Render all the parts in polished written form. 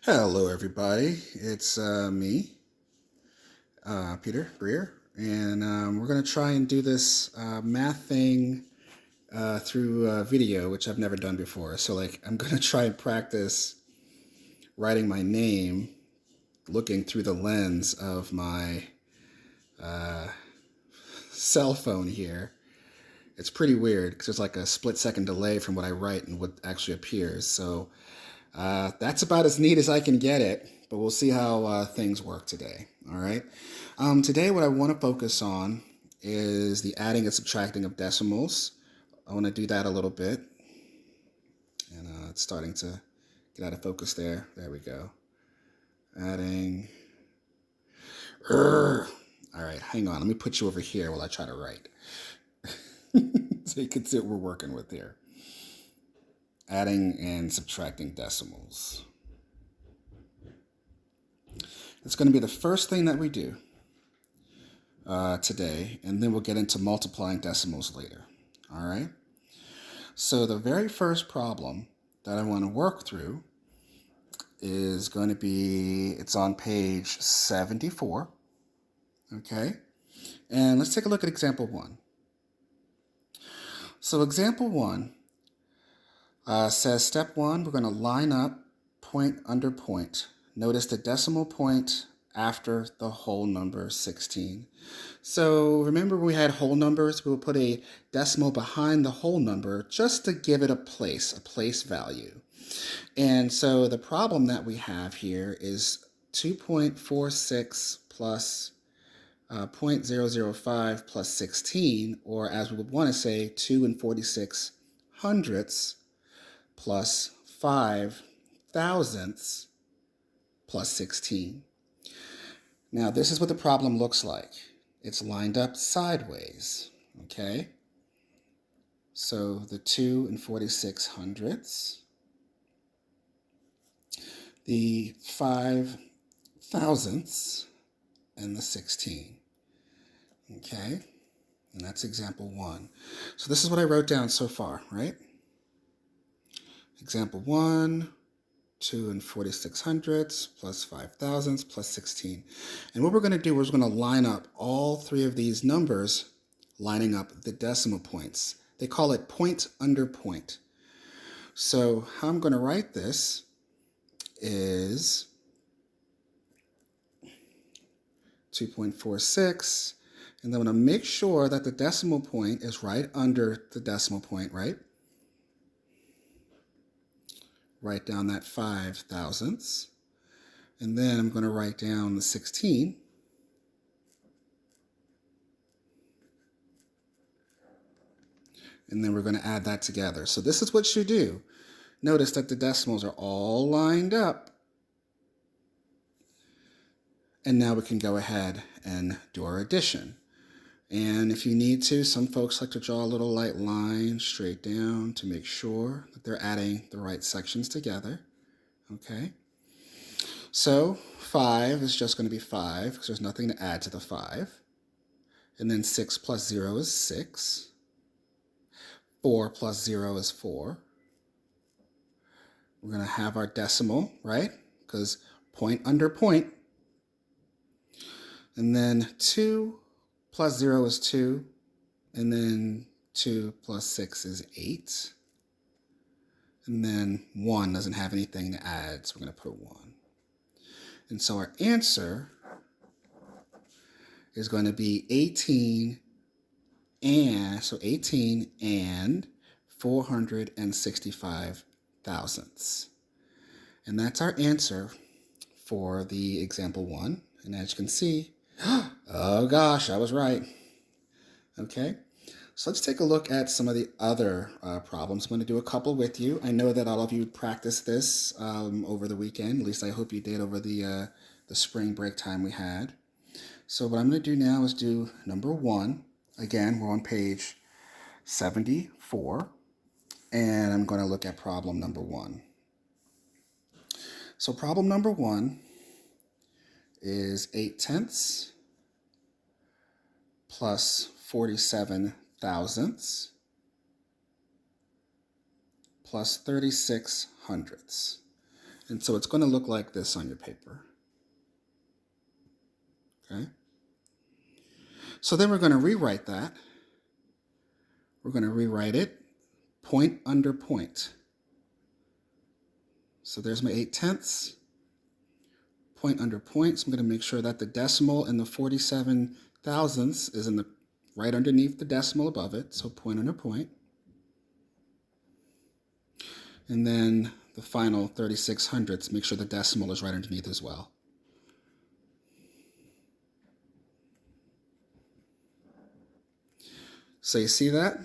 Hello, everybody. It's me, Peter Greer, and we're going to try and do this math thing through video, which I've never done before. So, I'm going to try and practice writing my name looking through the lens of my cell phone here. It's pretty weird because there's like a split-second delay from what I write and what actually appears. So, that's about as neat as I can get it, but we'll see how things work today. All right. Today, what I want to focus on is the adding and subtracting of decimals. I want to do that a little bit, and it's starting to get out of focus there. There we go. Adding. All right, hang on. Let me put you over here while I try to write, so you can see what we're working with here. Adding and subtracting decimals. It's going to be the first thing that we do today, and then we'll get into multiplying decimals later. All right? So the very first problem that I want to work through is going to be, it's on page 74. Okay? And let's take a look at example 1. So example 1 says step 1, we're going to line up point under point. Notice the decimal point after the whole number 16. So remember when we had whole numbers, we would put a decimal behind the whole number just to give it a place value. And so the problem that we have here is 2.46 plus 0.005 plus 16, or as we would want to say, 2 and 46 hundredths plus 5 thousandths plus 16. Now, this is what the problem looks like. It's lined up sideways, okay? So the 2 and 46 hundredths, the 5 thousandths, and the 16, okay? And that's example 1. So this is what I wrote down so far, right? Example 1, 2 and 46 hundredths plus 5 thousandths plus 16. And what we're going to do is we're going to line up all three of these numbers, lining up the decimal points. They call it point under point. So how I'm going to write this is 2.46, and then I'm going to make sure that the decimal point is right under the decimal point, right? Write down that 5 thousandths, and then I'm going to write down the 16, and then we're going to add that together. So this is what you do. Notice that the decimals are all lined up, and now we can go ahead and do our addition. And if you need to, some folks like to draw a little light line straight down to make sure that they're adding the right sections together. Okay? So 5 is just going to be 5 because there's nothing to add to the 5. And then 6 plus 0 is 6. 4 plus 0 is 4. We're going to have our decimal, right? Because point under point. And then 2 plus 0 is 2. And then 2 plus 6 is 8. And then 1 doesn't have anything to add, so we're going to put 1. And so our answer is going to be 18 and 465 thousandths. And that's our answer for the example 1. And as you can see, oh gosh, I was right. Okay, so let's take a look at some of the other problems. I'm going to do a couple with you. I know that all of you practiced this over the weekend. At least I hope you did over the spring break time we had. So what I'm going to do now is do number 1. Again, we're on page 74. And I'm going to look at problem number 1. So problem number 1 is 8 tenths plus 47 thousandths plus 36 hundredths. And so it's going to look like this on your paper. Okay? So then we're going to rewrite that. We're going to rewrite it point under point. So there's my 8/10, point under point. So I'm going to make sure that the decimal in the 47 thousandths is in the right underneath the decimal above it. So point under point. And then the final 36 hundredths, make sure the decimal is right underneath as well. So you see that?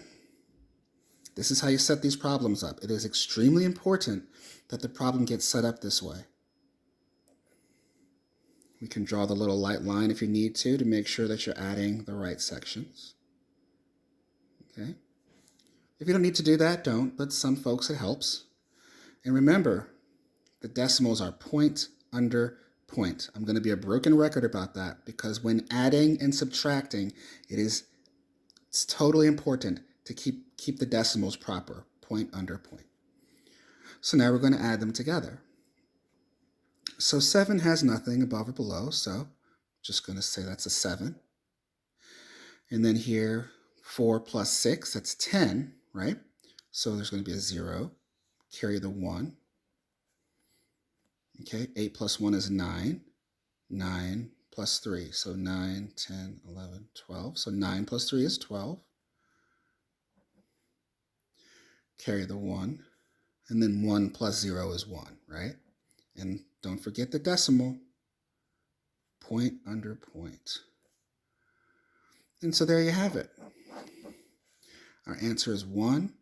This is how you set these problems up. It is extremely important that the problem gets set up this way. We can draw the little light line if you need to make sure that you're adding the right sections. Okay? If you don't need to do that, don't, but some folks it helps. And remember, the decimals are point under point. I'm going to be a broken record about that because when adding and subtracting, it's totally important to keep the decimals proper, point under point. So now we're going to add them together. So 7 has nothing above or below, so I'm just going to say that's a 7. And then here, 4 plus 6, that's 10, right? So there's going to be a 0. Carry the 1. Okay, 8 plus 1 is 9. 9 plus 3, so 9, 10, 11, 12. So 9 plus 3 is 12. Carry the 1. And then 1 plus 0 is 1, right? And don't forget the decimal. Point under point. And so there you have it. Our answer is 1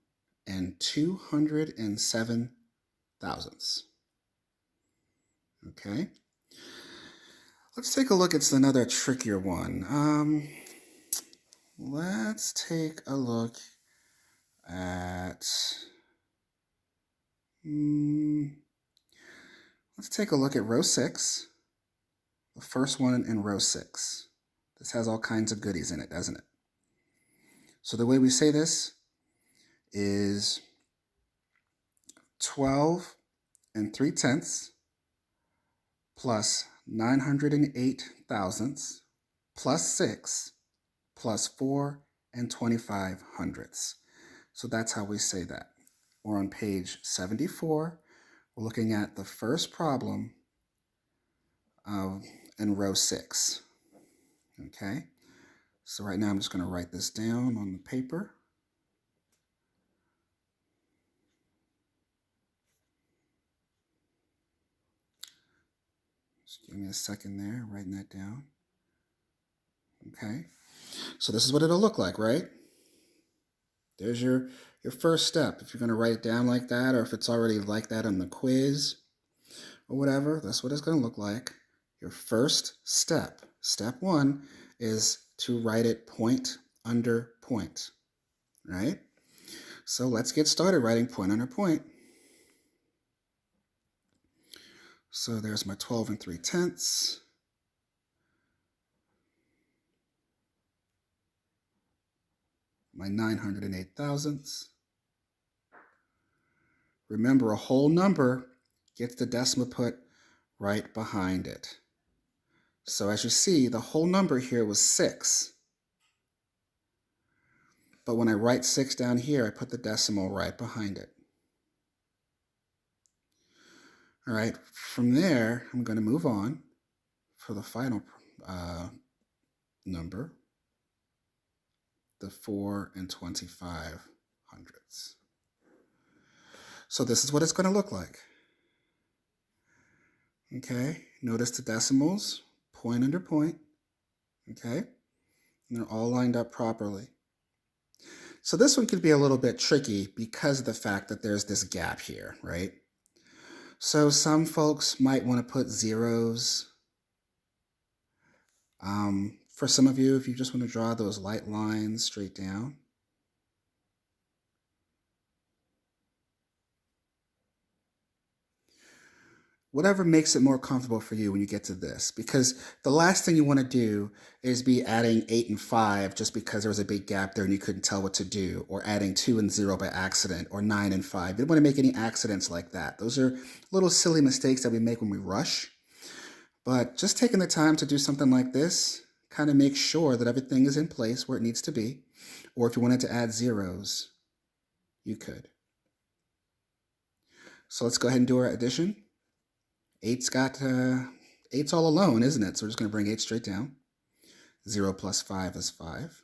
and 207 thousandths. Okay. Let's take a look at another trickier one. Let's take a look at... let's take a look at row 6. The first one in row 6. This has all kinds of goodies in it, doesn't it? So the way we say this is 12 and 3/10 plus 908 thousandths plus 6 plus 4 and 25 hundredths. So that's how we say that. We're on page 74. We're looking at the first problem in row 6. Okay, so right now I'm just going to write this down on the paper. Just give me a second there, writing that down. Okay, so this is what it'll look like, right? There's your first step. If you're going to write it down like that, or if it's already like that on the quiz or whatever, that's what it's going to look like. Your first step, step 1, is to write it point under point, right? So let's get started writing point under point. So there's my 12 and 3/10. My 908 thousandths. Remember, a whole number gets the decimal put right behind it. So as you see, the whole number here was 6. But when I write 6 down here, I put the decimal right behind it. All right, from there, I'm going to move on for the final number, the 4 and 25 hundredths. So this is what it's going to look like. Okay, notice the decimals, point under point, okay? And they're all lined up properly. So this one could be a little bit tricky because of the fact that there's this gap here, right? So some folks might want to put zeros. For some of you, if you just want to draw those light lines straight down. whatever makes it more comfortable for you when you get to this, because the last thing you want to do is be adding 8 and 5 just because there was a big gap there and you couldn't tell what to do, or adding 2 and 0 by accident, or 9 and 5. You don't want to make any accidents like that. Those are little silly mistakes that we make when we rush. But just taking the time to do something like this kind of makes sure that everything is in place where it needs to be. Or if you wanted to add zeros, you could. So let's go ahead and do our addition. 8's all alone, isn't it? So we're just going to bring 8 straight down. 0 plus 5 is 5.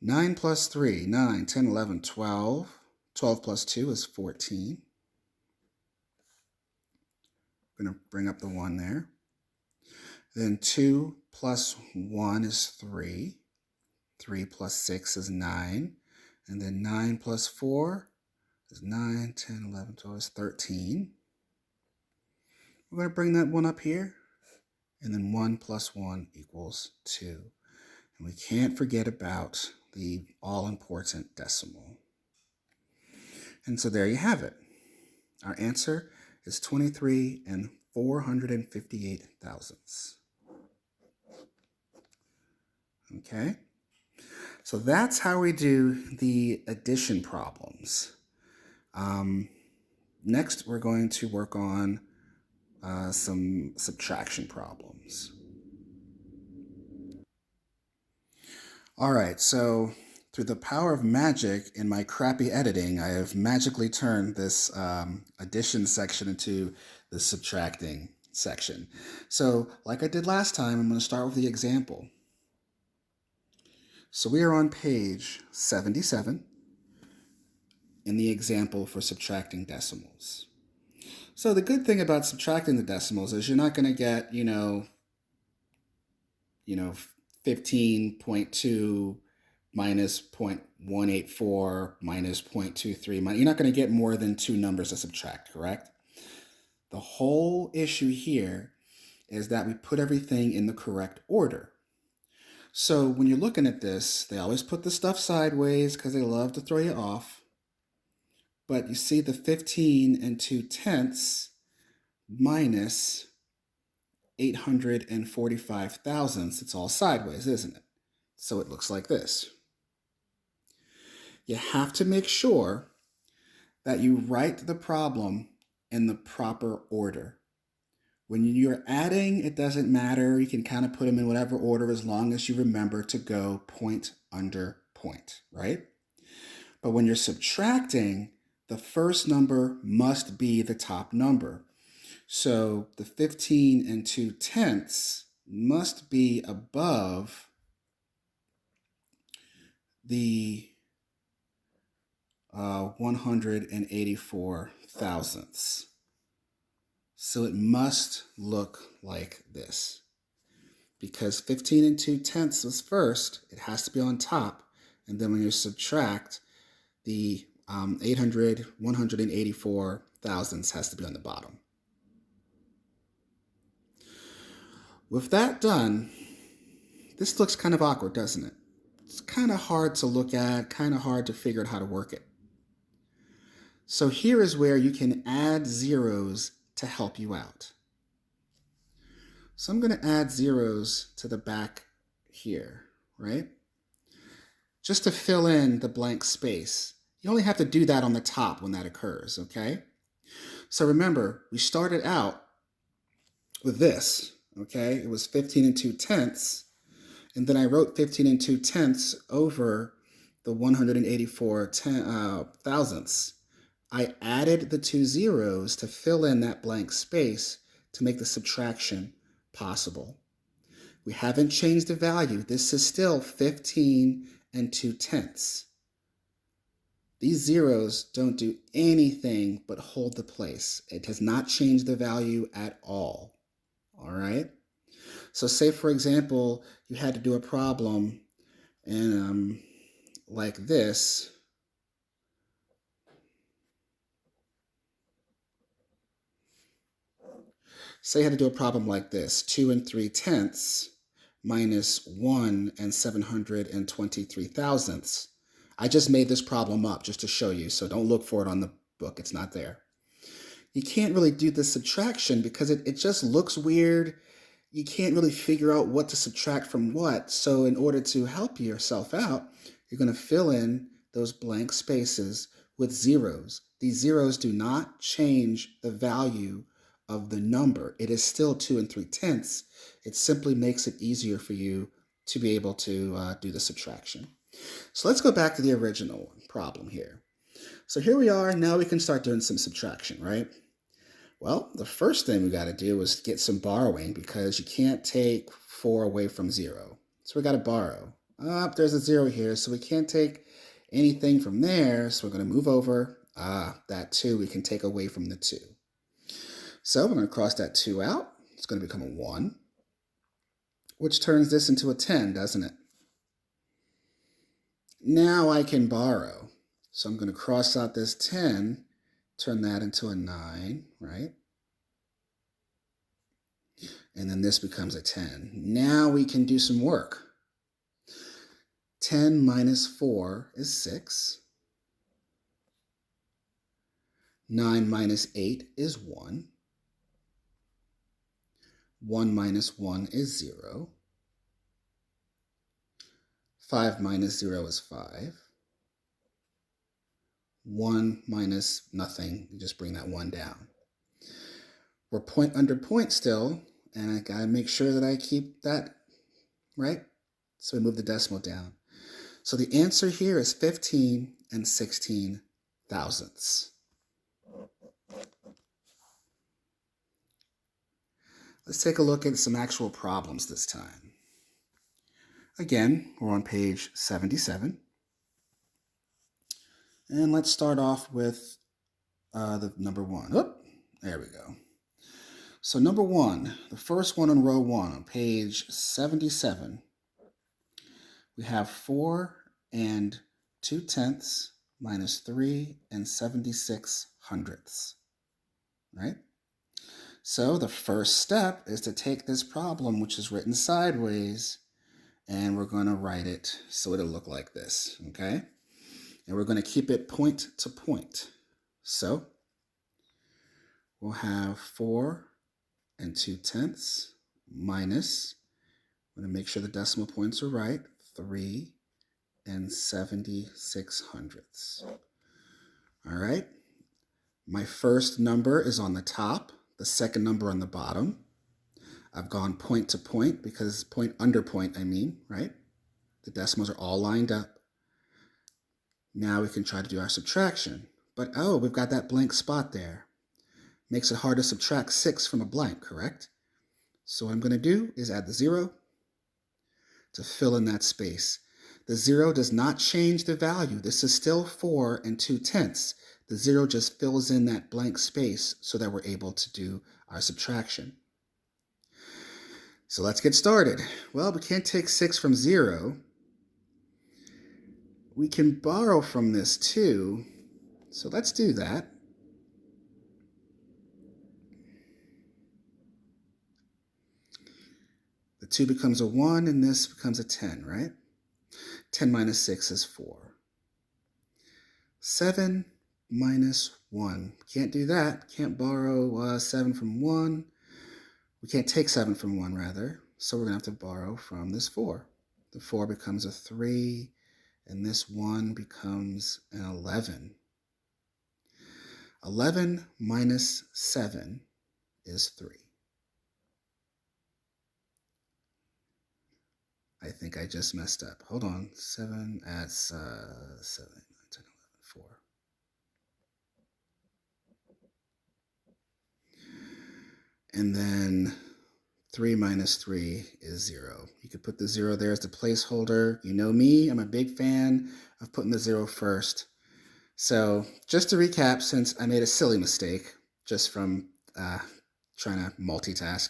9 plus 3, 9, 10, 11, 12. 12 plus 2 is 14. I'm going to bring up the 1 there. Then 2 plus 1 is 3. 3 plus 6 is 9. And then 9 plus 4 is 9, 10, 11, 12 is 13. We're going to bring that 1 up here. And then 1 plus 1 equals 2. And we can't forget about the all-important decimal. And so there you have it. Our answer is 23 and 458 thousandths. Okay? So that's how we do the addition problems. Next, we're going to work on some subtraction problems. All right, so through the power of magic in my crappy editing, I have magically turned this addition section into the subtracting section. So like I did last time, I'm going to start with the example. So we are on page 77 in the example for subtracting decimals. So the good thing about subtracting the decimals is you're not going to get, 15.2 minus 0.184 minus 0.23. You're not going to get more than 2 numbers to subtract, correct? The whole issue here is that we put everything in the correct order. So when you're looking at this, they always put the stuff sideways because they love to throw you off. But you see the 15 and 2/10 minus 845 thousandths. It's all sideways, isn't it? So it looks like this. You have to make sure that you write the problem in the proper order. When you're adding, it doesn't matter. You can kind of put them in whatever order as long as you remember to go point under point, right? But when you're subtracting, the first number must be the top number. So the 15 and 2/10 must be above the 184 thousandths. So it must look like this. Because 15 and 2/10 was first, it has to be on top. And then when you subtract, the 184 thousandths has to be on the bottom. With that done, this looks kind of awkward, doesn't it? It's kind of hard to look at, kind of hard to figure out how to work it. So here is where you can add zeros to help you out. So I'm going to add zeros to the back here, right? Just to fill in the blank space. You only have to do that on the top when that occurs, okay? So remember, we started out with this, okay? It was 15 and 2/10, and then I wrote 15 and 2/10 over the 184 thousandths. I added the 2 zeros to fill in that blank space to make the subtraction possible. We haven't changed the value. This is still 15 and 2/10. These zeros don't do anything but hold the place. It has not changed the value at all. All right? So say, for example, you had to do a problem and like this. Say you had to do a problem like this, 2 and 3/10 minus 1 and 723 thousandths. I just made this problem up just to show you, so don't look for it on the book. It's not there. you can't really do the subtraction because it just looks weird. You can't really figure out what to subtract from what. So in order to help yourself out, you're going to fill in those blank spaces with zeros. These zeros do not change the value of the number. It is still 2 3/10. It simply makes it easier for you to be able to do the subtraction. So let's go back to the original problem here. So here we are. Now we can start doing some subtraction, right? Well, the first thing we got to do is get some borrowing because you can't take 4 away from 0. So we got to borrow. There's a 0 here, so we can't take anything from there. So we're going to move over. That 2 we can take away from the 2. So we're going to cross that 2 out. It's going to become a 1, which turns this into a 10, doesn't it? Now I can borrow. So I'm going to cross out this 10, turn that into a 9, right? And then this becomes a 10. Now we can do some work. 10 minus 4 is 6. 9 minus 8 is 1. 1 minus 1 is 0. 5 minus 0 is 5. 1 minus nothing, you just bring that 1 down. We're point under point still, and I gotta make sure that I keep that right. So we move the decimal down. So the answer here is 15 16 thousandths. Let's take a look at some actual problems this time. Again, we're on page 77. And let's start off with the number 1. Oh, there we go. So number 1, the first one on row 1 on page 77, we have 4 2/10 minus 3 76 hundredths, right? So the first step is to take this problem, which is written sideways, and we're going to write it so it'll look like this, okay? And we're going to keep it point to point. So we'll have 4 2/10 minus, I'm going to make sure the decimal points are right, 3 76 hundredths. All right. My first number is on the top, the second number on the bottom. I've gone point to point because point under point, I mean, right? The decimals are all lined up. Now we can try to do our subtraction. But oh, we've got that blank spot there. Makes it hard to subtract 6 from a blank, correct? So what I'm going to do is add the 0 to fill in that space. The 0 does not change the value. This is still 4 2/10. The 0 just fills in that blank space so that we're able to do our subtraction. So let's get started. Well, we can't take 6 from 0. We can borrow from this too. So let's do that. The 2 becomes a 1 and this becomes a 10, right? 10 minus 6 is 4. 7 minus 1. Can't do that. Can't borrow 7 from 1. We can't take 7 from 1, rather. So we're going to have to borrow from this 4. The 4 becomes a 3, and this 1 becomes an 11. 11 minus 7 is 3. I think I just messed up. Hold on. 7, that's 7, 9, 10, 11, 4. And then 3 minus 3 is 0. You could put the 0 there as the placeholder. You know me, I'm a big fan of putting the 0 first. So just to recap, since I made a silly mistake just from trying to multitask,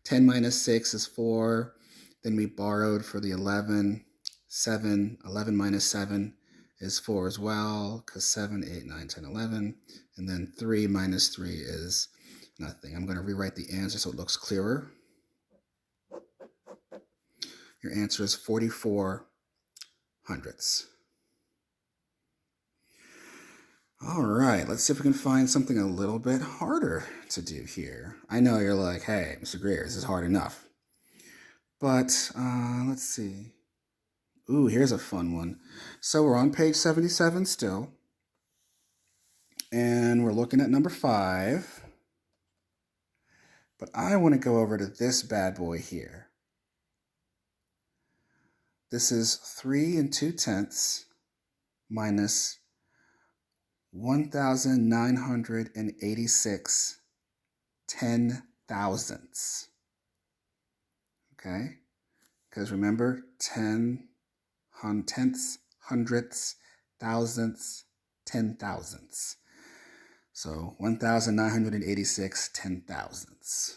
10 minus 6 is 4. Then we borrowed for the 11. 7, 11 minus 7 is 4 as well, because 7, 8, 9, 10, 11. And then 3 minus 3 is nothing. I'm going to rewrite the answer so it looks clearer. Your answer is 44 hundredths. All right, let's see if we can find something a little bit harder to do here. I know you're like, hey, Mr. Greer, this is hard enough. But let's see. Ooh, here's a fun one. So we're on page 77 still. And we're looking at number 5. But I want to go over to this bad boy here. This is 3 2/10 minus 1,986 10,000ths. Okay? Because remember, 10, tenths, hundredths, thousandths, 10,000ths. So 1,986 10,000ths.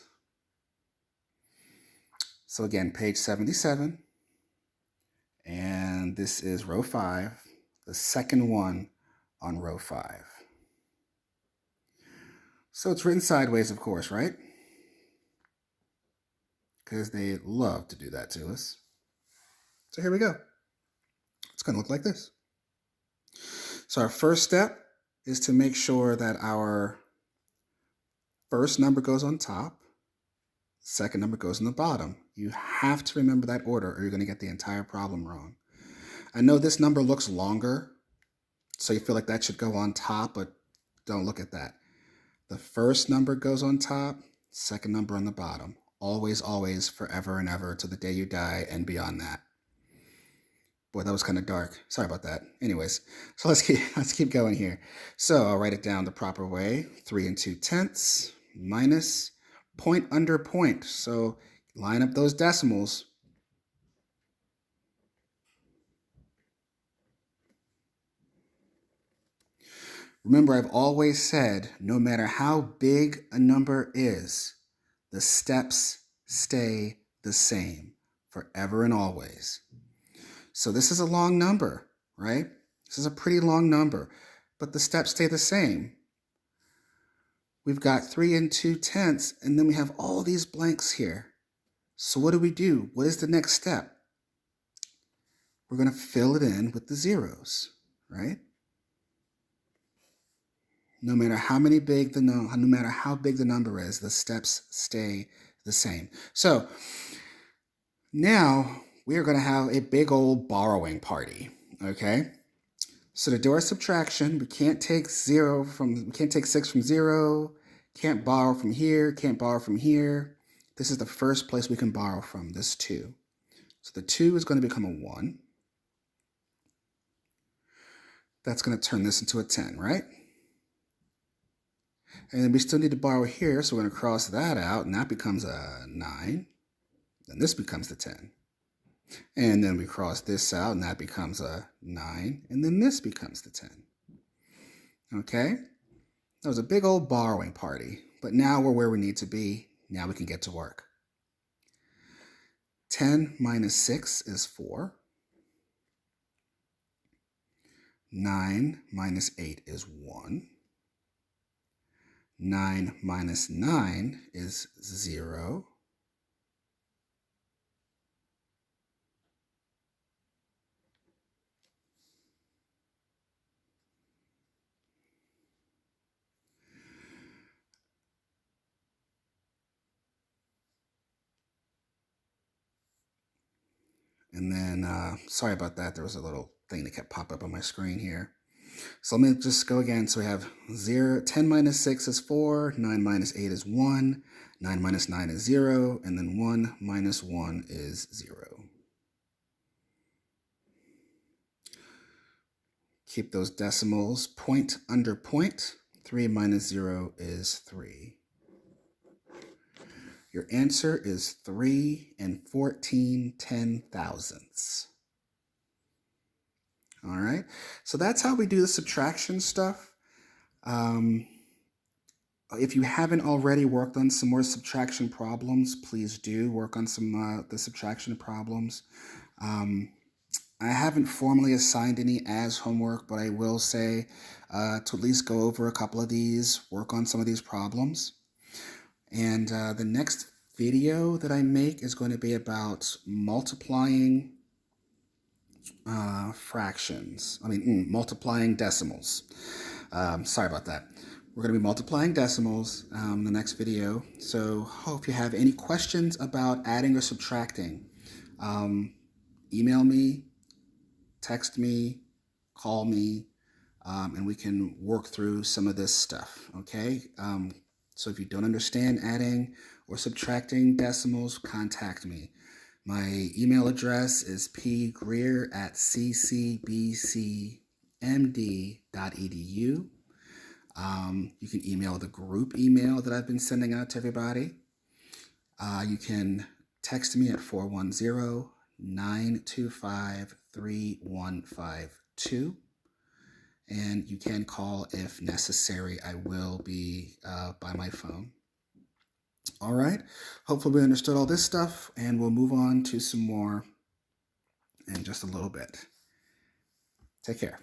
So again, page 77. And this is row 5, the second one on row 5. So it's written sideways, of course, right? Because they love to do that to us. So here we go. It's going to look like this. So our first step is to make sure that our first number goes on top, second number goes on the bottom. You have to remember that order or you're going to get the entire problem wrong. I know this number looks longer, so you feel like that should go on top, but don't look at that. The first number goes on top, second number on the bottom. Always, always, forever and ever, to the day you die and beyond that. Boy, that was kind of dark. Sorry about that. Anyways, so let's keep going here. So I'll write it down the proper way. 3 2/10 minus point under point. So line up those decimals. Remember, I've always said, no matter how big a number is, the steps stay the same forever and always. So this is a long number, right? This is a pretty long number, but the steps stay the same. We've got 3 2/10, and then we have all these blanks here. So what do? What is the next step? We're going to fill it in with the zeros, right? No matter how big the number is, the steps stay the same. So now we are going to have a big old borrowing party, okay? So to do our subtraction, we can't take 6 from 0, can't borrow from here, can't borrow from here. This is the first place we can borrow from, this 2. So the 2 is going to become a 1. That's going to turn this into a 10, right? And then we still need to borrow here, so we're going to cross that out, and that becomes a 9. Then this becomes the 10. And then we cross this out, and that becomes a 9. And then this becomes the 10. Okay? That was a big old borrowing party. But now we're where we need to be. Now we can get to work. 10 minus 6 is 4. 9 minus 8 is 1. 9 minus 9 is 0. And then, sorry about that, there was a little thing that kept popping up on my screen here. So let me just go again. So we have 10 minus 6 is 4, 9 minus 8 is 1, 9 minus 9 is 0, and then 1 minus 1 is 0. Keep those decimals point under point. 3 minus 0 is 3. Your answer is 3 14 10,000ths. All right, so that's how we do the subtraction stuff. If you haven't already worked on some more subtraction problems, please do work on some the subtraction problems. I haven't formally assigned any as homework, but I will say to at least go over a couple of these, work on some of these problems. And the next video that I make is going to be about multiplying fractions. Multiplying decimals. Sorry about that. We're going to be multiplying decimals in the next video. So hope you have any questions about adding or subtracting. Email me, text me, call me, and we can work through some of this stuff, okay? So if you don't understand adding or subtracting decimals, contact me. My email address is pgreer@ccbcmd.edu. You can email the group email that I've been sending out to everybody. You can text me at 410-925-3152. And you can call if necessary. I will be by my phone. All right. Hopefully we understood all this stuff, and we'll move on to some more in just a little bit. Take care.